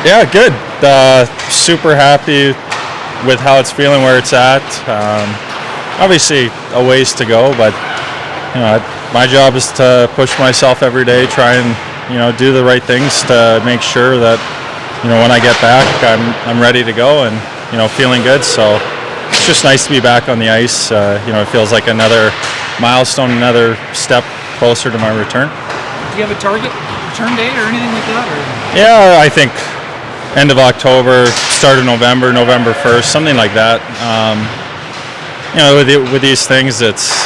Yeah, good. Super happy with how it's feeling, where it's at. Obviously, a ways to go, but my job is to push myself every day, try and do the right things to make sure that when I get back, I'm ready to go and feeling good. So it's just nice to be back on the ice. It feels like another milestone, another step closer to my return. Do you have a target return date or anything like that? Or? Yeah, I think end of October, start of November 1st, something like that. With these things, it's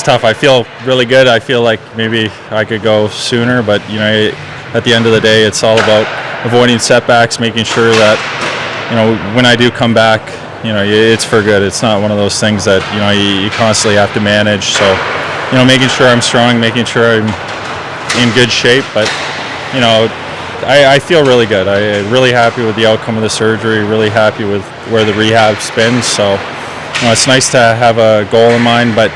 tough. I feel really good. I feel like maybe I could go sooner, but at the end of the day, it's all about avoiding setbacks, making sure that when I do come back, it's for good. It's not one of those things that you constantly have to manage. So making sure I'm strong, making sure I'm in good shape, but I feel really good. I'm really happy with the outcome of the surgery, really happy with where the rehab's been. So it's nice to have a goal in mind, but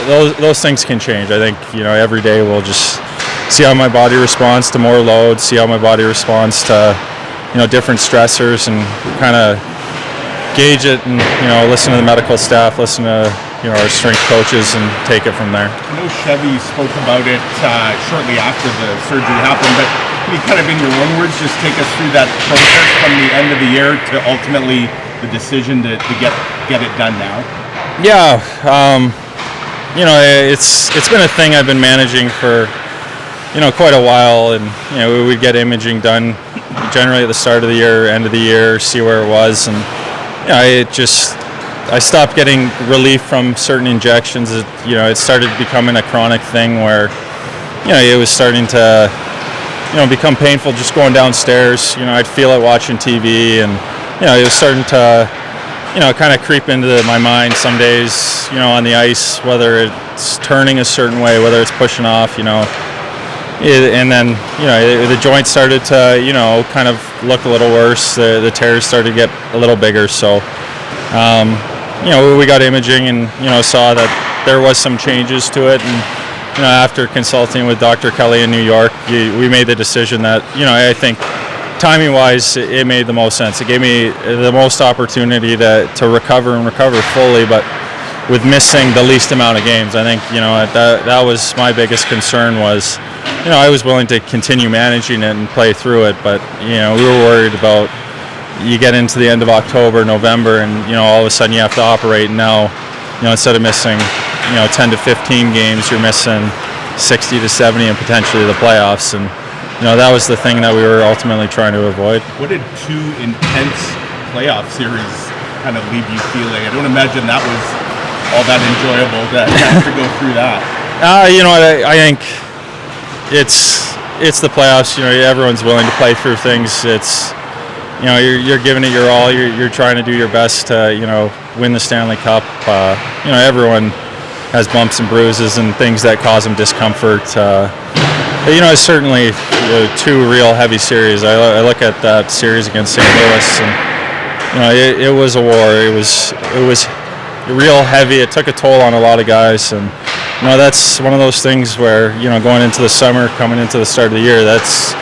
those things can change. I think every day we'll just see how my body responds to more load, see how my body responds to different stressors, and kind of gauge it and listen to the medical staff, listen to our strength coaches, and take it from there. I know Chevy spoke about it shortly after the surgery happened, but can you kind of in your own words just take us through that process from the end of the year to ultimately the decision to get it done now? Yeah, it's been a thing I've been managing for quite a while, and we would get imaging done generally at the start of the year, end of the year, see where it was, and I stopped getting relief from certain injections. It started becoming a chronic thing where it was starting to become painful just going downstairs. I'd feel it watching TV, and it was starting to kind of creep into my mind some days, on the ice, whether it's turning a certain way, whether it's pushing off, and then, the joint started to, kind of look a little worse. The tears started to get a little bigger. So, we got imaging and, saw that there was some changes to it. And, after consulting with Dr. Kelly in New York, we made the decision that, I think timing-wise, it made the most sense. It gave me the most opportunity to recover and recover fully, but with missing the least amount of games. I think, that was my biggest concern was, I was willing to continue managing it and play through it, but, we were worried about you get into the end of October, November, and, all of a sudden you have to operate. And now, instead of missing, 10 to 15 games, you're missing 60 to 70 and potentially the playoffs. And, that was the thing that we were ultimately trying to avoid. What did two intense playoff series kind of leave you feeling? I don't imagine that was all that enjoyable to have to go through that. I think it's the playoffs. Everyone's willing to play through things. It's you're giving it your all. You're trying to do your best to win the Stanley Cup. Everyone has bumps and bruises and things that cause them discomfort. It's certainly two real heavy series. I look at that series against St. Louis, and it was a war. It was real heavy. It took a toll on a lot of guys, and that's one of those things where going into the summer, coming into the start of the year, that's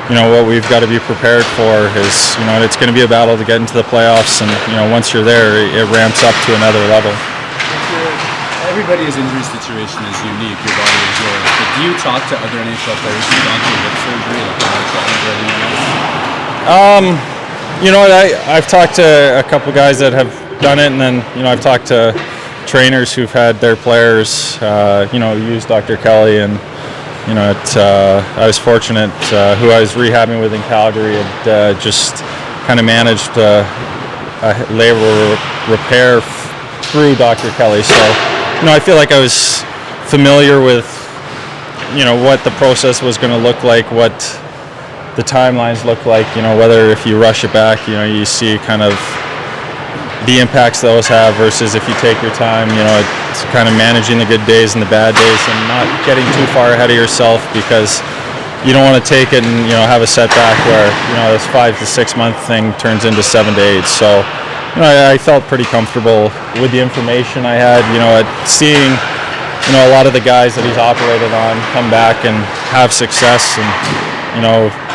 what we've got to be prepared for is it's going to be a battle to get into the playoffs, and once you're there, it ramps up to another level. Everybody's injury situation is unique. Your body is yours. But do you talk to other NHL players who've gone through hip surgery, like I've talked to a couple guys that have done it, and then I've talked to trainers who've had their players use Dr. Kelly, and I was fortunate who I was rehabbing with in Calgary had just kind of managed a labral repair through Dr. Kelly. So I feel like I was familiar with what the process was going to look like, what the timelines look like, whether if you rush it back, you see kind of the impacts those have versus if you take your time, it's kind of managing the good days and the bad days and not getting too far ahead of yourself, because you don't want to take it and have a setback where this 5 to 6 month thing turns into 7 to 8. So I felt pretty comfortable with the information I had, seeing a lot of the guys that he's operated on come back and have success, and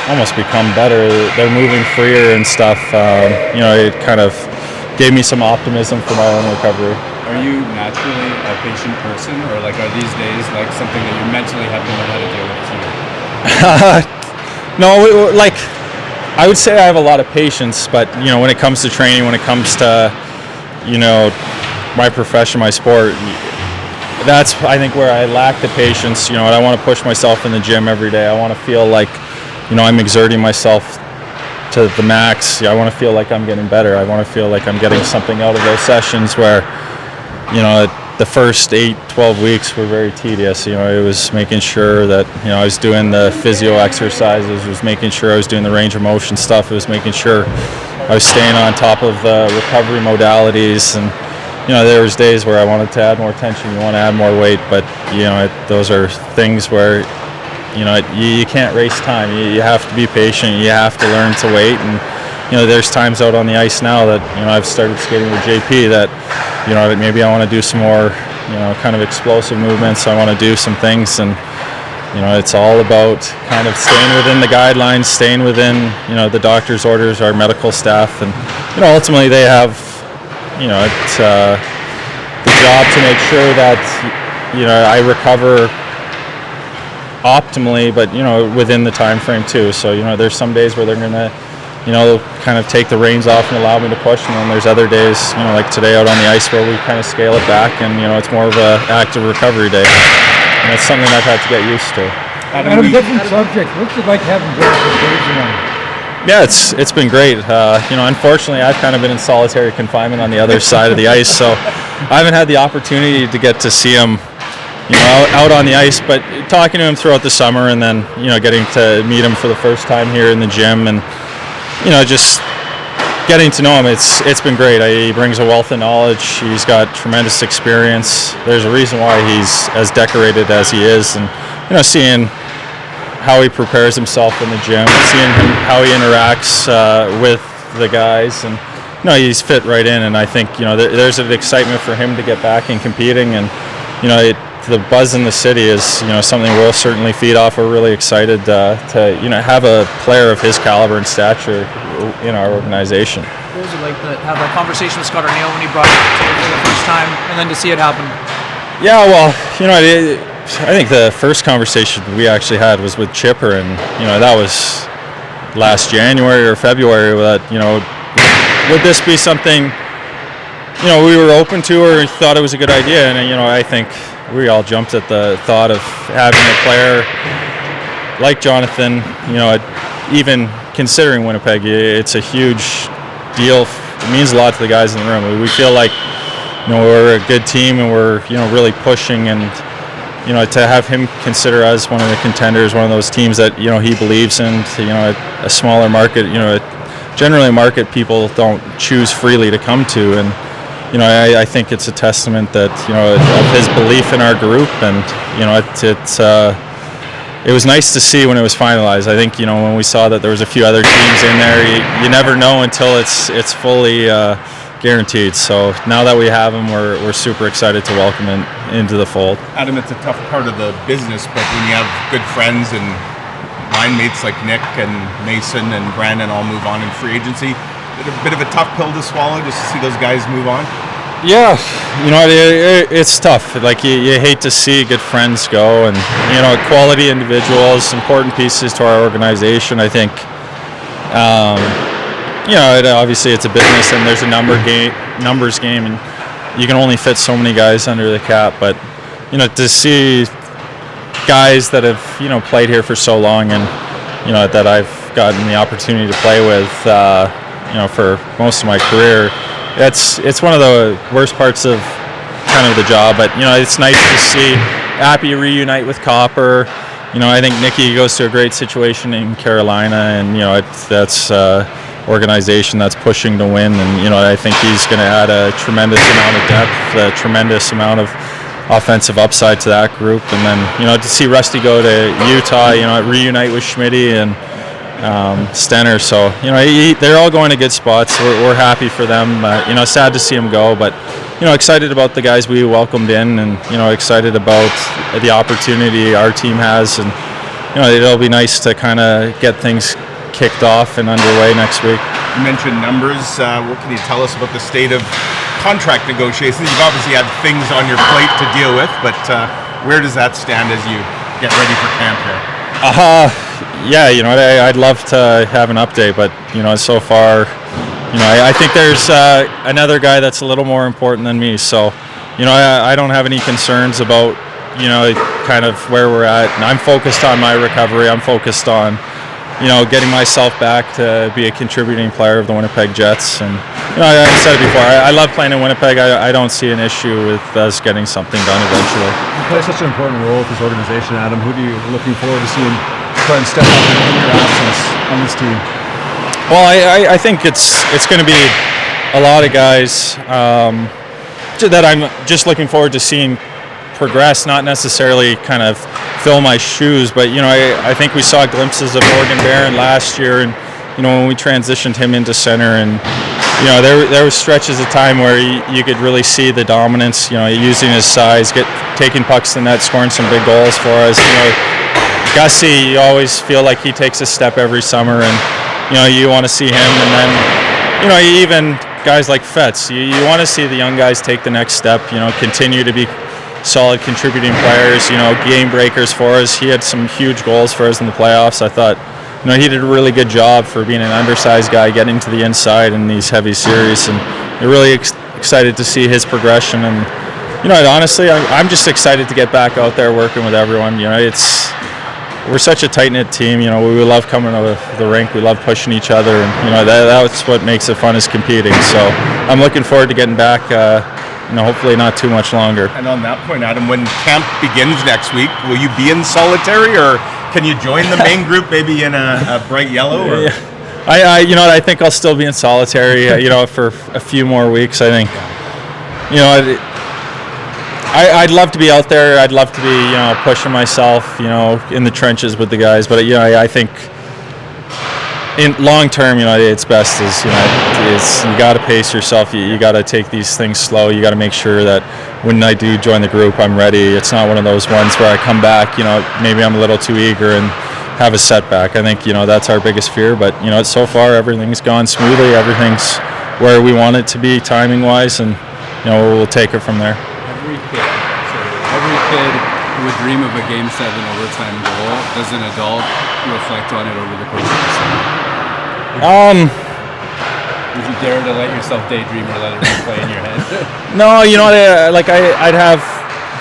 almost become better. They're moving freer and stuff. It kind of gave me some optimism for my own recovery. Are you naturally a patient person, or like are these days like something that you mentally have to learn how to deal with too? No, like I would say I have a lot of patience, but when it comes to training, when it comes to my profession, my sport, that's I think where I lack the patience. And I want to push myself in the gym every day. I want to feel like I'm exerting myself to the max. I want to feel like I'm getting better. I want to feel like I'm getting something out of those sessions where the first 8-12 weeks were very tedious. It was making sure that I was doing the physio exercises, it was making sure I was doing the range of motion stuff, it was making sure I was staying on top of the recovery modalities. And there was days where I wanted to add more tension, you want to add more weight, but those are things where you can't race time. You have to be patient, you have to learn to wait. And there's times out on the ice now that I've started skating with JP that maybe I want to do some more kind of explosive movements. I want to do some things, and it's all about kind of staying within the guidelines, staying within the doctor's orders, our medical staff, and ultimately they have it's the job to make sure that I recover optimally, but within the time frame too. So there's some days where they're gonna kind of take the reins off and allow me to push, and then there's other days like today out on the ice where we kind of scale it back, and it's more of a active recovery day, and it's something I've had to get used to. On a different subject, what's it like having Jonathan Toews on? Yeah, it's been great. Unfortunately, I've kind of been in solitary confinement on the other side of the ice, so I haven't had the opportunity to get to see him out on the ice, but talking to him throughout the summer, and then getting to meet him for the first time here in the gym, and just getting to know him, it's been great. He brings a wealth of knowledge. He's got tremendous experience. There's a reason why he's as decorated as he is, and seeing how he prepares himself in the gym, seeing how he interacts with the guys, and he's fit right in. And I think there's an excitement for him to get back and competing, and the buzz in the city is something we'll certainly feed off. We're really excited to have a player of his caliber and stature in our organization. What was it like to have that conversation with Scott Arneal when he brought it to you for the first time, and then to see it happen? Yeah, well, I think the first conversation we actually had was with Chipper, and that was last January or February. That would this be something we were open to, or thought it was a good idea? And I think we all jumped at the thought of having a player like Jonathan. Even considering Winnipeg, it's a huge deal. It means a lot to the guys in the room. We feel like we're a good team, and we're really pushing, and to have him consider us one of the contenders, one of those teams that he believes in. A smaller market, generally a market people don't choose freely to come to, and I think it's a testament that of his belief in our group, and it was nice to see when it was finalized. I think when we saw that there was a few other teams in there, you never know until it's fully guaranteed. So now that we have him, we're super excited to welcome him into the fold. Adam, it's a tough part of the business, but when you have good friends and line mates like Nick and Mason and Brandon all move on in free agency, a bit of a tough pill to swallow just to see those guys move on? Yeah, it's tough. Like you hate to see good friends go, and quality individuals, important pieces to our organization. I think obviously it's a business, and there's a numbers game, and you can only fit so many guys under the cap. But to see guys that have played here for so long, and that I've gotten the opportunity to play with for most of my career, it's one of the worst parts of kind of the job. But it's nice to see Appy reunite with Copper. I think Nicky goes to a great situation in Carolina, and that's organization that's pushing to win, and I think he's going to add a tremendous amount of depth, a tremendous amount of offensive upside to that group. And then to see Rusty go to Utah, reunite with Schmitty and Stenner, so they're all going to good spots. We're happy for them. Sad to see them go, but excited about the guys we welcomed in, and excited about the opportunity our team has, and it'll be nice to kind of get things kicked off and underway next week. You mentioned numbers. What can you tell us about the state of contract negotiations? You've obviously had things on your plate to deal with, but where does that stand as you get ready for camp here? Yeah, I'd love to have an update, but so far, I think there's another guy that's a little more important than me. So, I don't have any concerns about kind of where we're at. And I'm focused on my recovery. I'm focused on getting myself back to be a contributing player of the Winnipeg Jets. And I said it before, I love playing in Winnipeg. I don't see an issue with us getting something done eventually. You play such an important role with this organization, Adam. Who do you looking forward to seeing try and step up in your absence on this team? Well, I think it's going to be a lot of guys that I'm just looking forward to seeing progress, not necessarily kind of fill my shoes, but I think we saw glimpses of Morgan Barron last year, and when we transitioned him into center, and there was stretches of time where you could really see the dominance, using his size, taking pucks to the net, scoring some big goals for us. Gussie, you always feel like he takes a step every summer, and you want to see him, and then even guys like Fetz, you want to see the young guys take the next step, continue to be solid contributing players, game breakers for us. He had some huge goals for us in the playoffs. I thought, he did a really good job for being an undersized guy, getting to the inside in these heavy series, and you're really excited to see his progression. And honestly, I'm just excited to get back out there working with everyone. We're such a tight-knit team. We love coming to the rink. We love pushing each other, and that's what makes it fun, is competing. So I'm looking forward to getting back. Hopefully not too much longer. And on that point, Adam, when camp begins next week, will you be in solitary, or can you join the main group maybe in a bright yellow? Or? Yeah. I think I'll still be in solitary, for a few more weeks. I think, I'd love to be out there. I'd love to be, pushing myself, in the trenches with the guys. But I think in long term, it's best is you got to pace yourself. You got to take these things slow. You got to make sure that when I do join the group, I'm ready. It's not one of those ones where I come back, maybe I'm a little too eager and have a setback. I think that's our biggest fear. But so far everything's gone smoothly. Everything's where we want it to be timing wise, and we'll take it from there. Every kid would dream of a Game 7 overtime goal. Does an adult reflect on it over the course of the season? Would you dare to let yourself daydream or let it replay in your head? No, I'd have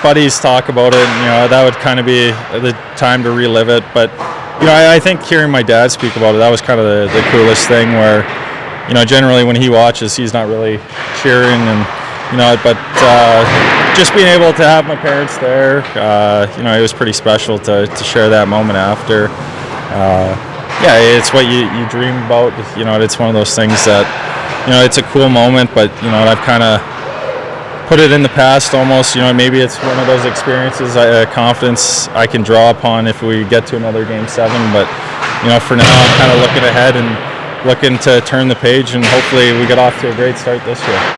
buddies talk about it, and, that would kind of be the time to relive it. But, I think hearing my dad speak about it, that was kind of the coolest thing, where, generally when he watches, he's not really cheering, and, but just being able to have my parents there, it was pretty special to share that moment after. Yeah, it's what you dream about. It's one of those things that, it's a cool moment, but, I've kind of put it in the past almost. Maybe it's one of those experiences, confidence I can draw upon if we get to another Game 7. But, for now, I'm kind of looking ahead and looking to turn the page, and hopefully we get off to a great start this year.